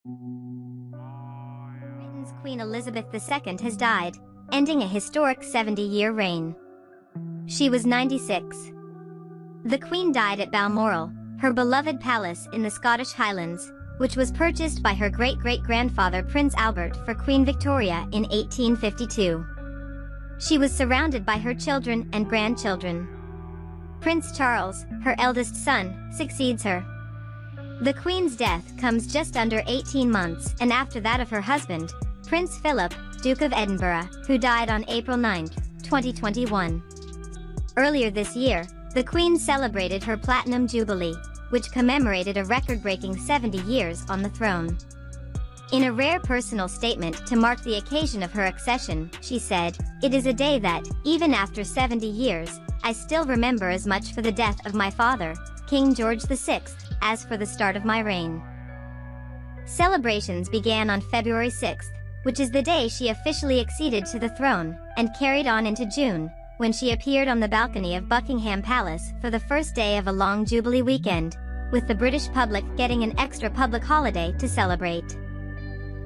Britain's Queen Elizabeth II has died, ending a historic 70-year reign. She was 96. The Queen died at Balmoral, her beloved palace in the Scottish Highlands, which was purchased by her great-great-grandfather Prince Albert for Queen Victoria in 1852. She was surrounded by her children and grandchildren. Prince Charles, her eldest son, succeeds her. The Queen's death comes just under 18 months and after that of her husband, Prince Philip, Duke of Edinburgh, who died on April 9, 2021. Earlier this year, the Queen celebrated her Platinum Jubilee, which commemorated a record-breaking 70 years on the throne. In a rare personal statement to mark the occasion of her accession, she said, "It is a day that, even after 70 years, I still remember as much for the death of my father, King George VI, as for the start of my reign." Celebrations began on February 6, which is the day she officially acceded to the throne, and carried on into June, when she appeared on the balcony of Buckingham Palace for the first day of a long Jubilee weekend, with the British public getting an extra public holiday to celebrate.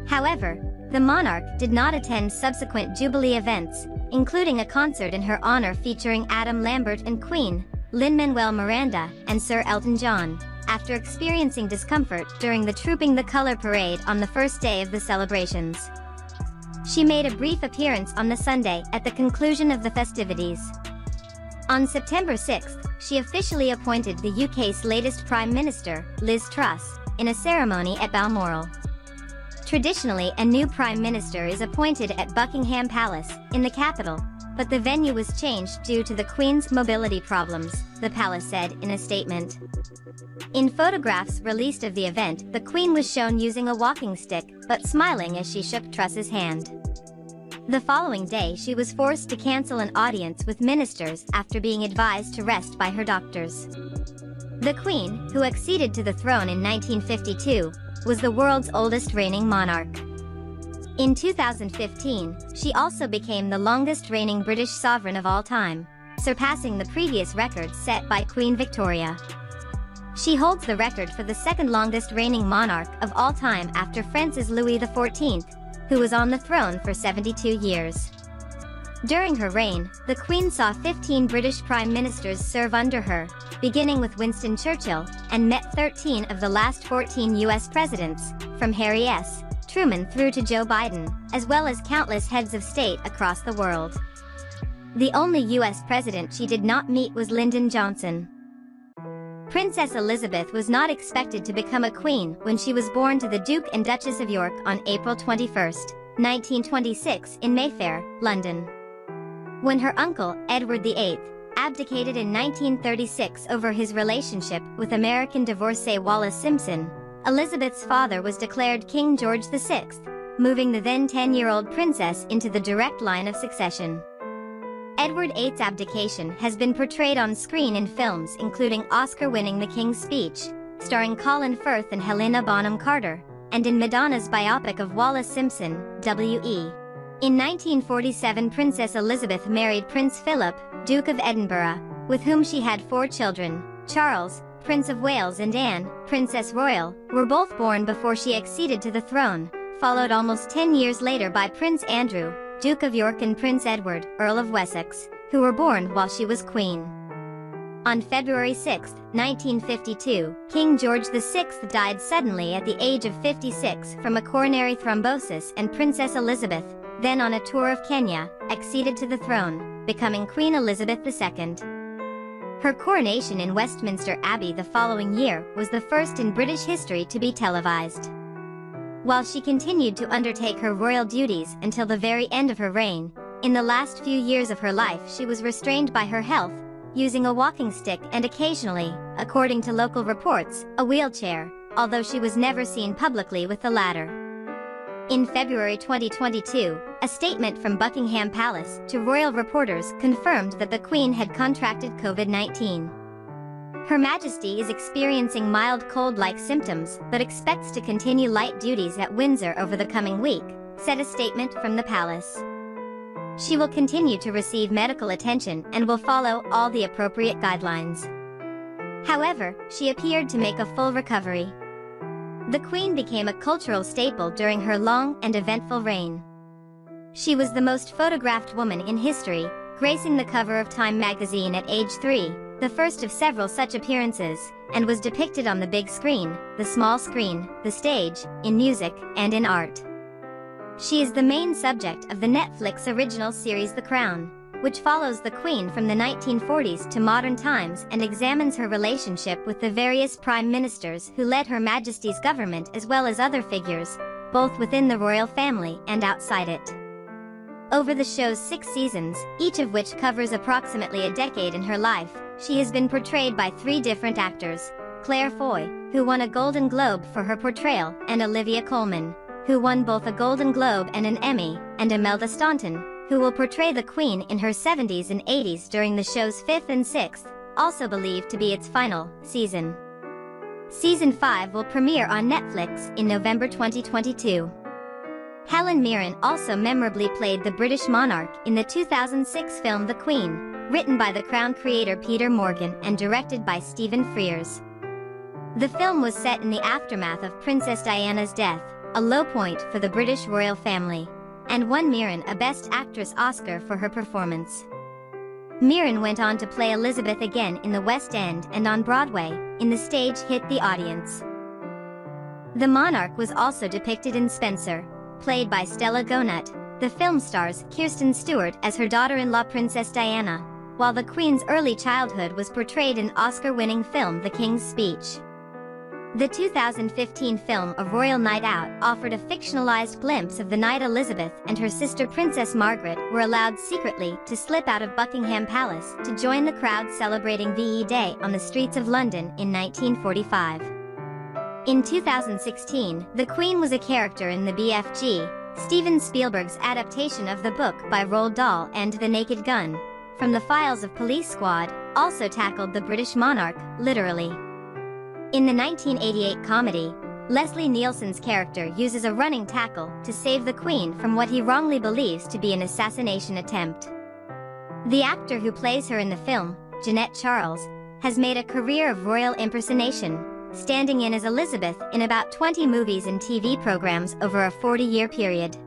However, the monarch did not attend subsequent Jubilee events, including a concert in her honor featuring Adam Lambert and Queen, Lin-Manuel Miranda, and Sir Elton John, after experiencing discomfort during the Trooping the Colour parade on the first day of the celebrations. She made a brief appearance on the Sunday at the conclusion of the festivities. On September 6, she officially appointed the UK's latest Prime Minister, Liz Truss, in a ceremony at Balmoral. Traditionally, a new Prime Minister is appointed at Buckingham Palace, in the capital, but the venue was changed due to the Queen's mobility problems, the palace said in a statement. In photographs released of the event, the Queen was shown using a walking stick, but smiling as she shook Truss's hand. The following day she was forced to cancel an audience with ministers after being advised to rest by her doctors. The Queen, who acceded to the throne in 1952, was the world's oldest reigning monarch. In 2015, she also became the longest reigning British sovereign of all time, surpassing the previous record set by Queen Victoria. She holds the record for the second longest reigning monarch of all time after France's Louis XIV, who was on the throne for 72 years. During her reign, the Queen saw 15 British Prime Ministers serve under her, beginning with Winston Churchill, and met 13 of the last 14 US presidents, from Harry S. Truman through to Joe Biden, as well as countless heads of state across the world. The only US president she did not meet was Lyndon Johnson. Princess Elizabeth was not expected to become a queen when she was born to the Duke and Duchess of York on April 21, 1926 in Mayfair, London. When her uncle, Edward VIII, abdicated in 1936 over his relationship with American divorcee Wallis Simpson, Elizabeth's father was declared King George VI, moving the then 10-year-old princess into the direct line of succession. Edward VIII's abdication has been portrayed on screen in films including Oscar-winning The King's Speech, starring Colin Firth and Helena Bonham Carter, and in Madonna's biopic of Wallis Simpson, W.E. In 1947, Princess Elizabeth married Prince Philip, Duke of Edinburgh, with whom she had 4 children. Charles, Prince of Wales, and Anne, Princess Royal, were both born before she acceded to the throne, followed almost 10 years later by Prince Andrew, Duke of York, and Prince Edward, Earl of Wessex, who were born while she was queen. On February 6, 1952, King George VI died suddenly at the age of 56 from a coronary thrombosis, and Princess Elizabeth, then on a tour of Kenya, acceded to the throne, becoming Queen Elizabeth II. Her coronation in Westminster Abbey the following year was the first in British history to be televised. While she continued to undertake her royal duties until the very end of her reign, in the last few years of her life she was restrained by her health, using a walking stick and occasionally, according to local reports, a wheelchair, although she was never seen publicly with the latter. In February 2022, a statement from Buckingham Palace to royal reporters confirmed that the Queen had contracted COVID-19. Her Majesty is experiencing mild cold-like symptoms but expects to continue light duties at Windsor over the coming week, said a statement from the palace. She will continue to receive medical attention and will follow all the appropriate guidelines. However, she appeared to make a full recovery. The Queen became a cultural staple during her long and eventful reign. She was the most photographed woman in history, gracing the cover of Time magazine at age 3, the first of several such appearances, and was depicted on the big screen, the small screen, the stage, in music, and in art. She is the main subject of the Netflix original series The Crown, which follows the Queen from the 1940s to modern times and examines her relationship with the various prime ministers who led Her Majesty's government as well as other figures, both within the royal family and outside it. Over the show's 6 seasons, each of which covers approximately a decade in her life, she has been portrayed by 3 different actors: Claire Foy, who won a Golden Globe for her portrayal, and Olivia Colman, who won both a Golden Globe and an Emmy, and Imelda Staunton, who will portray the Queen in her 70s and 80s during the show's 5th and 6th, also believed to be its final, season. Season 5 will premiere on Netflix in November 2022. Helen Mirren also memorably played the British monarch in the 2006 film The Queen, written by The Crown creator Peter Morgan and directed by Stephen Frears. The film was set in the aftermath of Princess Diana's death, a low point for the British royal family, and won Mirren a Best Actress Oscar for her performance. Mirren went on to play Elizabeth again in the West End and on Broadway, in the stage hit The Audience. The monarch was also depicted in Spencer, played by Stella Gonut. The film stars Kirsten Stewart as her daughter-in-law Princess Diana, while the Queen's early childhood was portrayed in Oscar-winning film The King's Speech. The 2015 film A Royal Night Out offered a fictionalized glimpse of the night Elizabeth and her sister Princess Margaret were allowed secretly to slip out of Buckingham Palace to join the crowd celebrating VE Day on the streets of London in 1945. In 2016, the Queen was a character in the BFG, Steven Spielberg's adaptation of the book by Roald Dahl, and The Naked Gun, From the Files of Police Squad, also tackled the British monarch, literally. In the 1988 comedy, Leslie Nielsen's character uses a running tackle to save the Queen from what he wrongly believes to be an assassination attempt. The actor who plays her in the film, Jeanette Charles, has made a career of royal impersonation, standing in as Elizabeth in about 20 movies and TV programs over a 40-year period.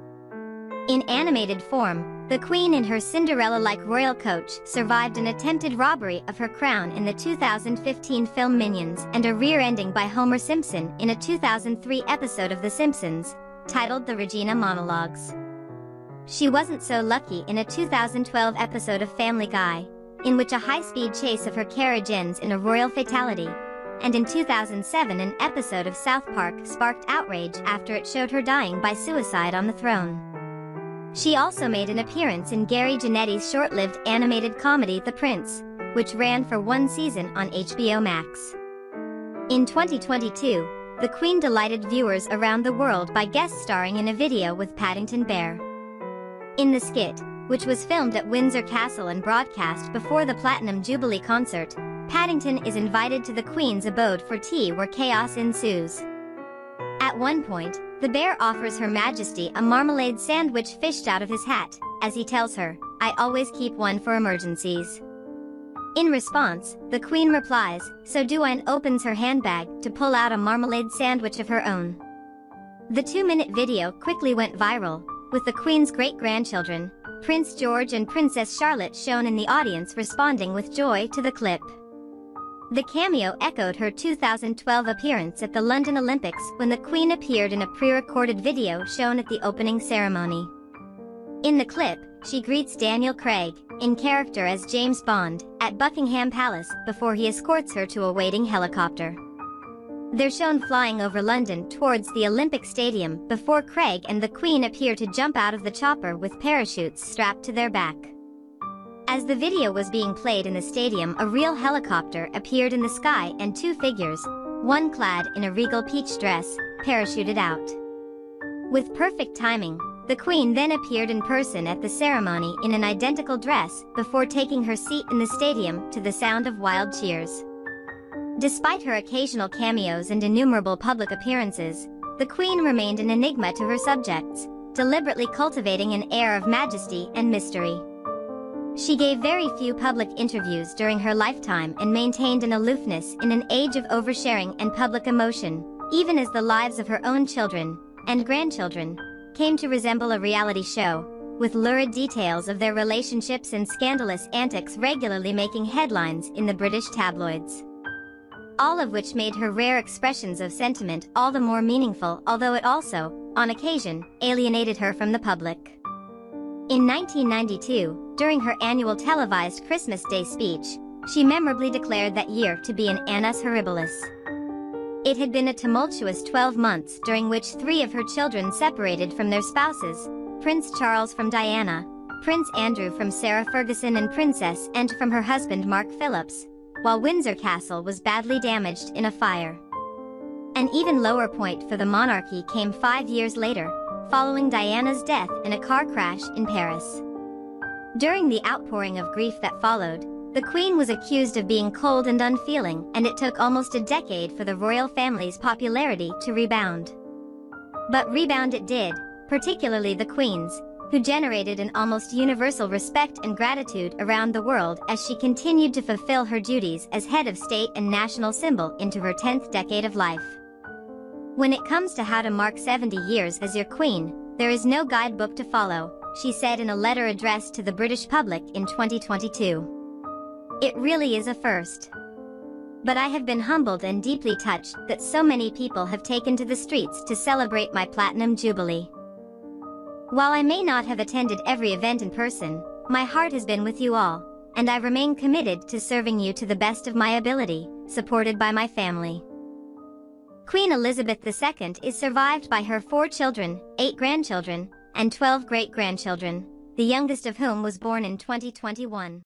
In animated form, the Queen in her Cinderella-like royal coach survived an attempted robbery of her crown in the 2015 film Minions and a rear-ending by Homer Simpson in a 2003 episode of The Simpsons, titled The Regina Monologues. She wasn't so lucky in a 2012 episode of Family Guy, in which a high-speed chase of her carriage ends in a royal fatality, and in 2007 an episode of South Park sparked outrage after it showed her dying by suicide on the throne. She also made an appearance in Gary Janetti's short-lived animated comedy The Prince, which ran for 1 season on HBO Max. In 2022, the Queen delighted viewers around the world by guest-starring in a video with Paddington Bear. In the skit, which was filmed at Windsor Castle and broadcast before the Platinum Jubilee concert, Paddington is invited to the Queen's abode for tea where chaos ensues. At one point, the bear offers Her Majesty a marmalade sandwich fished out of his hat, as he tells her, "I always keep one for emergencies." In response, the Queen replies, "So do I," and opens her handbag to pull out a marmalade sandwich of her own. The 2-minute video quickly went viral, with the Queen's great-grandchildren, Prince George and Princess Charlotte, shown in the audience responding with joy to the clip. The cameo echoed her 2012 appearance at the London Olympics when the Queen appeared in a pre-recorded video shown at the opening ceremony. In the clip, she greets Daniel Craig, in character as James Bond, at Buckingham Palace before he escorts her to a waiting helicopter. They're shown flying over London towards the Olympic Stadium before Craig and the Queen appear to jump out of the chopper with parachutes strapped to their back. As the video was being played in the stadium, a real helicopter appeared in the sky and 2 figures, one clad in a regal peach dress, parachuted out. With perfect timing, the Queen then appeared in person at the ceremony in an identical dress before taking her seat in the stadium to the sound of wild cheers. Despite her occasional cameos and innumerable public appearances, the Queen remained an enigma to her subjects, deliberately cultivating an air of majesty and mystery. She gave very few public interviews during her lifetime and maintained an aloofness in an age of oversharing and public emotion, even as the lives of her own children and grandchildren came to resemble a reality show, with lurid details of their relationships and scandalous antics regularly making headlines in the British tabloids. All of which made her rare expressions of sentiment all the more meaningful, although it also, on occasion, alienated her from the public. In 1992, during her annual televised Christmas Day speech, she memorably declared that year to be an annus horribilis. It had been a tumultuous 12 months during which 3 of her children separated from their spouses, Prince Charles from Diana, Prince Andrew from Sarah Ferguson and Princess Anne from her husband Mark Phillips, while Windsor Castle was badly damaged in a fire. An even lower point for the monarchy came 5 years later, following Diana's death in a car crash in Paris. During the outpouring of grief that followed, the Queen was accused of being cold and unfeeling, and it took almost a decade for the royal family's popularity to rebound. But rebound it did, particularly the Queen's, who generated an almost universal respect and gratitude around the world as she continued to fulfill her duties as head of state and national symbol into her 10th decade of life. When it comes to how to mark 70 years as your Queen, there is no guidebook to follow, she said in a letter addressed to the British public in 2022. It really is a first. But I have been humbled and deeply touched that so many people have taken to the streets to celebrate my Platinum Jubilee. While I may not have attended every event in person, my heart has been with you all, and I remain committed to serving you to the best of my ability, supported by my family. Queen Elizabeth II is survived by her 4 children, 8 grandchildren, and 12 great-grandchildren, the youngest of whom was born in 2021.